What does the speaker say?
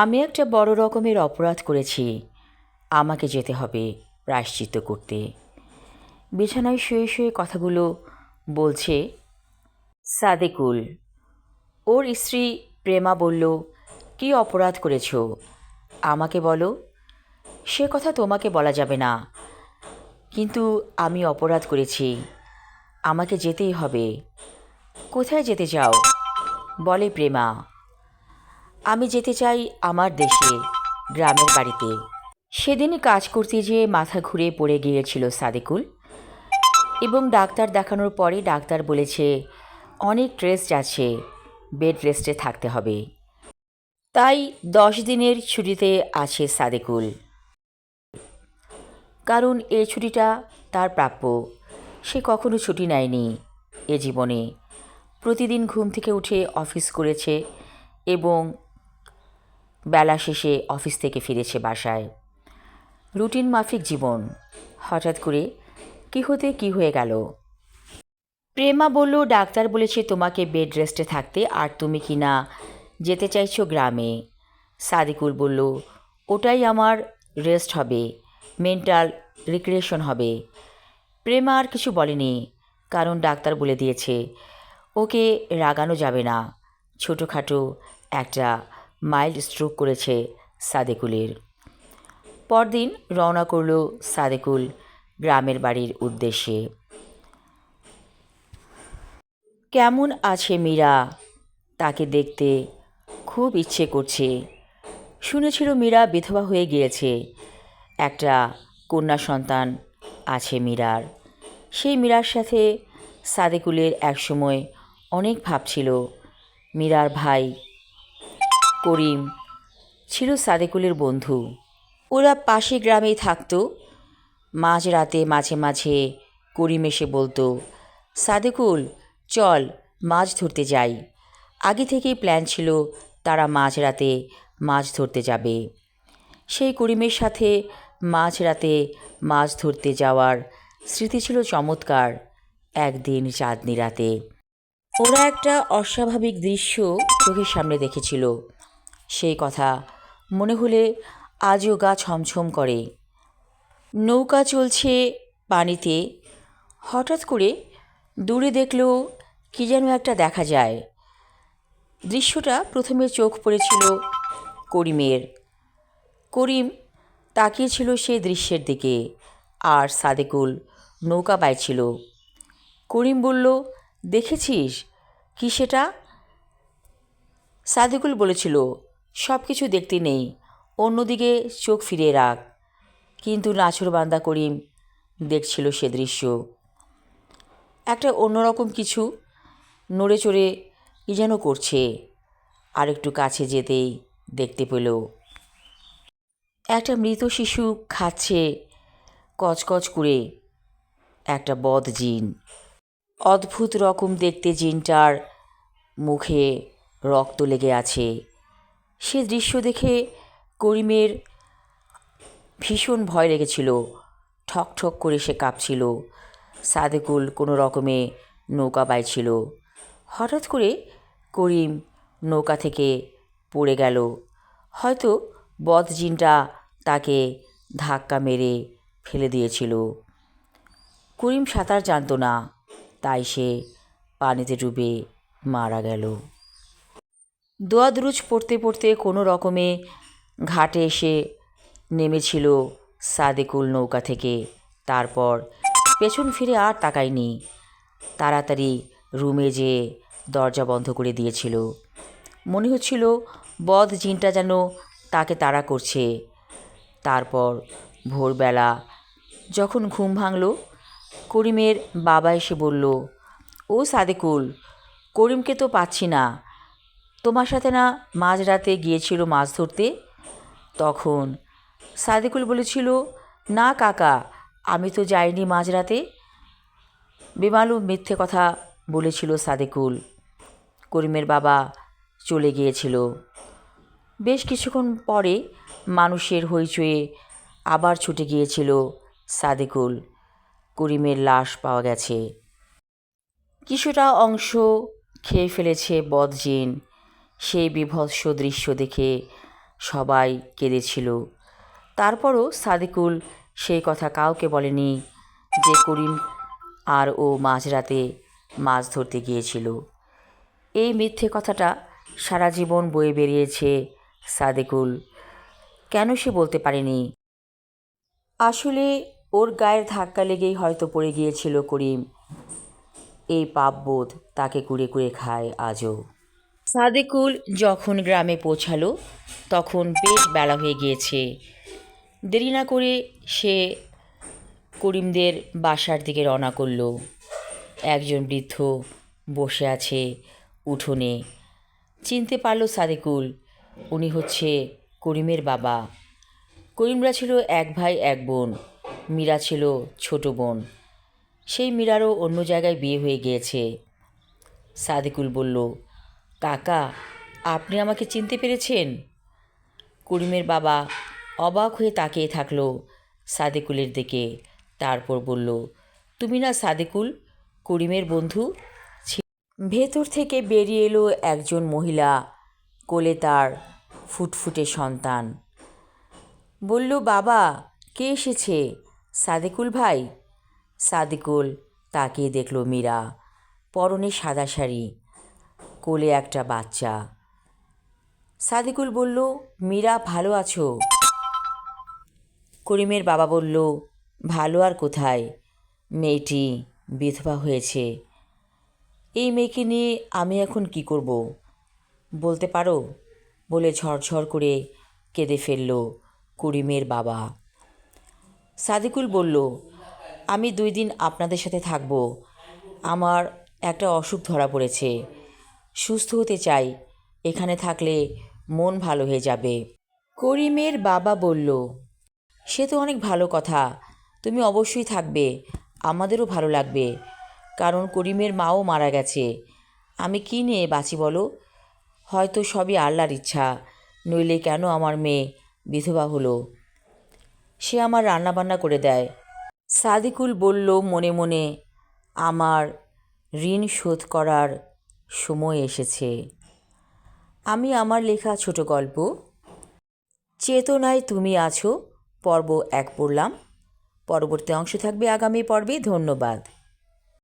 আমি একটা বড় রকমের অপরাধ করেছি। আমাকে যেতে হবে প্রায়শ্চিত্ত করতে। বিছানায় শুয়ে শুয়ে কথাগুলো বলছে সাদেকুল। ওর স্ত্রী প্রেমা বলল, কী অপরাধ করেছ আমাকে বলো। সে কথা তোমাকে বলা যাবে না, কিন্তু আমি অপরাধ করেছি। আমাকে যেতেই হবে। কোথায় যেতে চাও বলে প্রেমা। আমি যেতে চাই আমার দেশে, গ্রামের বাড়িতে। সেদিনই কাজ করতে যেয়ে মাথা ঘুরে পড়ে গিয়েছিল সাদেকুল, এবং ডাক্তার দেখানোর পরে ডাক্তার বলেছে অনেক রেস্ট আছে, বেড রেস্টে থাকতে হবে। তাই 10 দিনের ছুটিতে আছে সাদেকুল, কারণ এই ছুটিটা তার প্রাপ্য। সে কখনো ছুটি নেয়নি এ জীবনে। প্রতিদিন ঘুম থেকে উঠে অফিস করেছে এবং বেলা শেষে অফিস থেকে ফিরেছে বাসায়। রুটিন মাফিক জীবন। হঠাৎ করে কী হতে কী হয়ে গেল। প্রেমা বলল, ডাক্তার বলেছে তোমাকে বেড রেস্টে থাকতে, আর তুমি কি না যেতে চাইছো গ্রামে। সাদিকুল বলল, ওটাই আমার রেস্ট হবে, মেন্টাল রিক্রিয়েশন হবে। প্রেমা আর কিছু বলেনি, কারণ ডাক্তার বলে দিয়েছে ওকে রাগানো যাবে না। ছোটোখাটো একটা মাইল্ড স্ট্রোক করেছে সাদেকুলের। পরদিন রওনা করল সাদেকুল গ্রামের বাড়ির উদ্দেশ্যে। কেমন আছে মীরা, তাকে দেখতে খুব ইচ্ছে করছে। শুনেছিল মীরা বিধবা হয়ে গিয়েছে, একটা কন্যা সন্তান আছে মীরার। সেই মীরার সাথে সাদেকুলের একসময় অনেক ভাব ছিল। মীরার ভাই করিম ছিল সাদেকুলের বন্ধু। ওরা পাশে গ্রামেই থাকতো। মাঝরাতে মাঝে মাঝে করিম এসে বলতো, সাদেকুল চল মাছ ধরতে যাই। আগে থেকেই প্ল্যান ছিল তারা মাঝরাতে মাছ ধরতে যাবে। সেই করিমের সাথে মাঝরাতে মাছ ধরতে যাওয়ার স্মৃতি ছিল চমৎকার। একদিন চাঁদনি রাতে ওরা একটা অস্বাভাবিক দৃশ্য চোখের সামনে দেখেছিল। সেই কথা মনে হলে আজও গা ছমছম করে। নৌকা চলছে পানিতে। হঠাৎ করে দূরে দেখলো কী যেন একটা দেখা যায়। দৃশ্যটা প্রথমে চোখ পড়েছিল করিমের। করিম তাকিয়েছিল সেই দৃশ্যের দিকে, আর সাদেকুল নৌকা বাইছিল। করিম বলল, দেখেছিস কি সেটা? সাদেকুল বলেছিল, সব কিছু দেখতে নেই, অন্যদিকে চোখ ফিরিয়ে রাখ। কিন্তু নাছোড়বান্দা করিম দেখছিল সে দৃশ্য। একটা অন্যরকম কিছু নড়ে চড়ে কী যেন করছে। আর একটু কাছে যেতেই দেখতে পেল একটা মৃত শিশু খাচ্ছে কচকচ করে একটা বদ জিন। অদ্ভুত রকম দেখতে জিনটার মুখে রক্ত লেগে আছে। সে দৃশ্য দেখে করিমের ভীষণ ভয় লেগেছিল। ঠক ঠক করে সে কাঁপছিল। সাদেকুল কোনো রকমে নৌকা বাইছিল। হঠাৎ করে করিম নৌকা থেকে পড়ে গেল। হয়তো বদজিনটা তাকে ধাক্কা মেরে ফেলে দিয়েছিল। করিম সাঁতার জানত না, তাই সে পানিতে ডুবে মারা গেল। দোয়া দুরুজ পড়তে পড়তে কোনো রকমে ঘাটে এসে নেমেছিল সাদেকুল নৌকা থেকে। তারপর পেছন ফিরে আর তাকায়নি। তাড়াতাড়ি রুমে যেয়ে দরজা বন্ধ করে দিয়েছিল। মনে হচ্ছিল বদ জিনটা যেন তাকে তাড়া করছে। তারপর ভোরবেলা যখন ঘুম ভাঙল, করিমের বাবা এসে বলল, ও সাদেকুল, করিমকে তো পাচ্ছি না। তোমার সাথে না মাঝরাতে গিয়েছিল মাছ ধরতে? তখন সাদেকুল বলেছিল, না কাকা, আমি তো যাইনি মাঝরাতে। বেমালুম মিথ্যে কথা বলেছিল সাদেকুল। করিমের বাবা চলে গিয়েছিল। বেশ কিছুক্ষণ পরে মানুষের হইচয়ে আবার ছুটে গিয়েছিল সাদেকুল। করিমের লাশ পাওয়া গেছে। কিছুটা অংশ খেয়ে ফেলেছে বদজিন। সেই বীভৎস দৃশ্য দেখে সবাই কেঁদেছিল। তারপরও সাদিকুল সেই কথা কাউকে বলেনি যে করিম আর ও মাঝরাতে মাছ ধরতে গিয়েছিল। এই মিথ্যে কথাটা সারা জীবন বয়ে বেরিয়েছে সাদিকুল। কেন সে বলতে পারেনি? আসলে ওর গায়ের ধাক্কা লেগেই হয়তো পড়ে গিয়েছিল করিম। এই পাপবোধ তাকে কুড়ে কুড়ে খায় আজও। সাদিকুল যখন গ্রামে পৌঁছালো তখন বেশ বেলা হয়ে গিয়েছে। দেরি না করে সে করিমদের বাসার দিকে রওনা করল। একজন বৃদ্ধ বসে আছে উঠোনে। চিনতে পারল সাদিকুল, উনি হচ্ছে করিমের বাবা। করিমরা ছিল এক ভাই এক বোন। মীরা ছিল ছোট বোন। সেই মীরারও অন্য জায়গায় বিয়ে হয়ে গিয়েছে। সাদিকুল বলল, কাকা, আপনি আমাকে চিনতে পেরেছেন? করিমের বাবা অবাক হয়ে তাকিয়ে থাকলো সাদিকুলের দিকে। তারপর বলল, তুমি না সাদিকুল, করিমের বন্ধু? ভেতর থেকে বেরিয়ে এলো একজন মহিলা, কোলে তার ফুটফুটে সন্তান। বলল, বাবা, কে এসেছে? সাদিকুল ভাই। সাদিকুল তাকিয়ে দেখল মীরা, পরনে সাদা শাড়ি, কোলে একটা বাচ্চা। সাদিকুল বলল, মীরা, ভালো আছো? করিমের বাবা বলল, ভালো আর কোথায়, মেয়েটি বিধবা হয়েছে। এই মেয়েকে নিয়ে আমি এখন কি করব বলতে পারো? বলে ঝরঝর করে কেঁদে ফেলল করিমের বাবা। সাদিকুল বলল, আমি 2 দিন আপনাদের সাথে থাকব। আমার একটা অসুখ ধরা পড়েছে, সুস্থ হতে চাই। এখানে থাকলে মন ভালো হয়ে যাবে। করিমের বাবা বলল, সে তো অনেক ভালো কথা, তুমি অবশ্যই থাকবে, আমাদেরও ভালো লাগবে, কারণ করিমের মাও মারা গেছে। আমি কী নিয়ে বাঁচি বলো? হয়তো সবই আল্লাহর ইচ্ছা, নইলে কেন আমার মেয়ে বিধবা হলো? সে আমার রান্নাবান্না করে দেয়। সাদিকুল বলল মনে মনে, আমার ঋণ শোধ করার সময় এসেছে। আমি আমার লেখা ছোট গল্প চেতনায় তুমি আছো পর্ব 1 পড়লাম। পরবর্তী অংশ থাকবে আগামী পর্বে। ধন্যবাদ।